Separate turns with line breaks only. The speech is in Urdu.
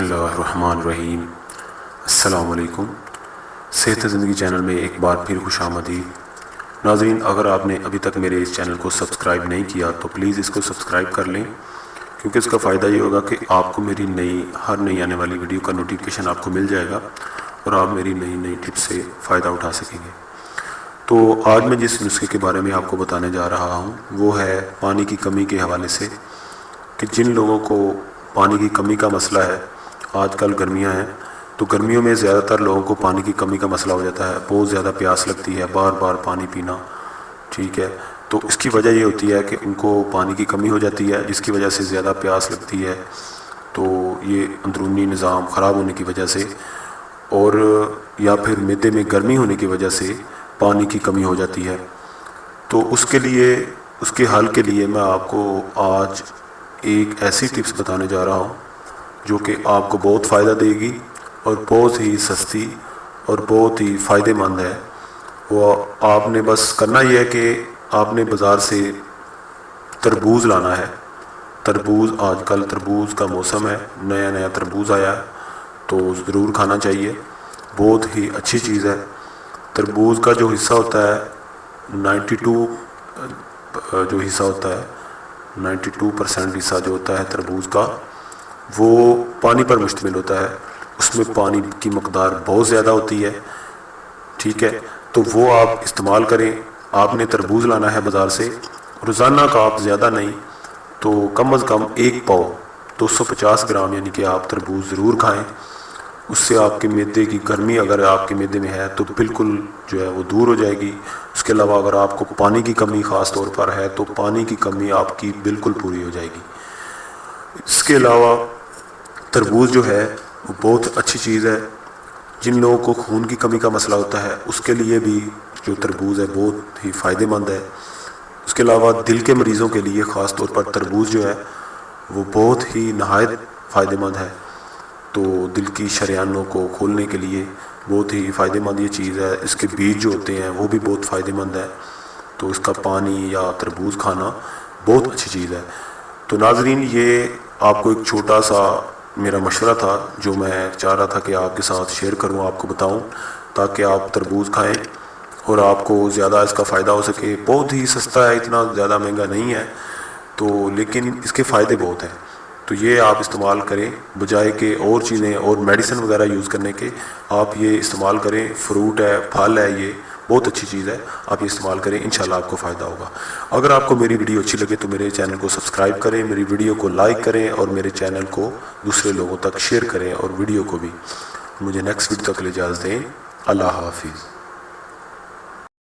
اللہ الرحمن الرحیم۔ السلام علیکم۔ صحت زندگی چینل میں ایک بار پھر خوش آمدید۔ ناظرین، اگر آپ نے ابھی تک میرے اس چینل کو سبسکرائب نہیں کیا تو پلیز اس کو سبسکرائب کر لیں، کیونکہ اس کا فائدہ یہ ہوگا کہ آپ کو میری ہر نئی آنے والی ویڈیو کا نوٹیفیکیشن آپ کو مل جائے گا اور آپ میری نئی ٹپس سے فائدہ اٹھا سکیں گے۔ تو آج میں جس نسخے کے بارے میں آپ کو بتانے جا رہا ہوں وہ ہے پانی کی کمی کے حوالے سے، کہ جن لوگوں کو پانی کی کمی کا مسئلہ ہے، آج کل گرمیاں ہیں تو گرمیوں میں زیادہ تر لوگوں کو پانی کی کمی کا مسئلہ ہو جاتا ہے، بہت زیادہ پیاس لگتی ہے، بار بار پانی پینا، ٹھیک ہے۔ تو اس کی وجہ یہ ہوتی ہے کہ ان کو پانی کی کمی ہو جاتی ہے، جس کی وجہ سے زیادہ پیاس لگتی ہے، تو یہ اندرونی نظام خراب ہونے کی وجہ سے اور یا پھر معدے میں گرمی ہونے کی وجہ سے پانی کی کمی ہو جاتی ہے۔ تو اس کے حل کے لیے میں آپ کو آج ایک ایسی ٹپس بتانے جا رہا ہوں جو کہ آپ کو بہت فائدہ دے گی اور بہت ہی سستی اور بہت ہی فائدہ مند ہے۔ وہ آپ نے بس کرنا یہ ہے کہ آپ نے بازار سے تربوز لانا ہے۔ تربوز، آج کل تربوز کا موسم ہے، نیا تربوز آیا ہے تو ضرور کھانا چاہیے، بہت ہی اچھی چیز ہے۔ تربوز کا جو حصہ ہوتا ہے 92% حصہ جو ہوتا ہے تربوز کا، وہ پانی پر مشتمل ہوتا ہے، اس میں پانی کی مقدار بہت زیادہ ہوتی ہے، ٹھیک ہے۔ تو وہ آپ استعمال کریں۔ آپ نے تربوز لانا ہے بازار سے، روزانہ کا آپ زیادہ نہیں تو کم از کم 1 پاؤ 250 گرام یعنی کہ آپ تربوز ضرور کھائیں۔ اس سے آپ کے معدے کی گرمی اگر آپ کے معدے میں ہے تو بالکل جو ہے وہ دور ہو جائے گی۔ اس کے علاوہ اگر آپ کو پانی کی کمی خاص طور پر ہے تو پانی کی کمی آپ کی بالکل پوری ہو جائے گی۔ اس کے علاوہ تربوز جو ہے وہ بہت اچھی چیز ہے، جن لوگوں کو خون کی کمی کا مسئلہ ہوتا ہے اس کے لیے بھی جو تربوز ہے بہت ہی فائدہ مند ہے۔ اس کے علاوہ دل کے مریضوں کے لیے خاص طور پر تربوز جو ہے وہ بہت ہی نہایت فائدہ مند ہے، تو دل کی شریانوں کو کھولنے کے لیے بہت ہی فائدہ مند یہ چیز ہے۔ اس کے بیج جو ہوتے ہیں وہ بھی بہت فائدہ مند ہے، تو اس کا پانی یا تربوز کھانا بہت اچھی چیز ہے۔ تو ناظرین، یہ آپ کو ایک چھوٹا سا میرا مشورہ تھا جو میں چاہ رہا تھا کہ آپ کے ساتھ شیئر کروں، آپ کو بتاؤں، تاکہ آپ تربوز کھائیں اور آپ کو زیادہ اس کا فائدہ ہو سکے۔ بہت ہی سستا ہے، اتنا زیادہ مہنگا نہیں ہے تو، لیکن اس کے فائدے بہت ہیں، تو یہ آپ استعمال کریں بجائے کہ اور چیزیں اور میڈیسن وغیرہ یوز کرنے کے۔ آپ یہ استعمال کریں، فروٹ ہے، پھل ہے، یہ بہت اچھی چیز ہے، آپ یہ استعمال کریں، انشاءاللہ آپ کو فائدہ ہوگا۔ اگر آپ کو میری ویڈیو اچھی لگے تو میرے چینل کو سبسکرائب کریں، میری ویڈیو کو لائک کریں اور میرے چینل کو دوسرے لوگوں تک شیئر کریں، اور ویڈیو کو بھی۔ مجھے نیکسٹ ویڈیو تک کے لیے اجازت دیں۔ اللہ حافظ۔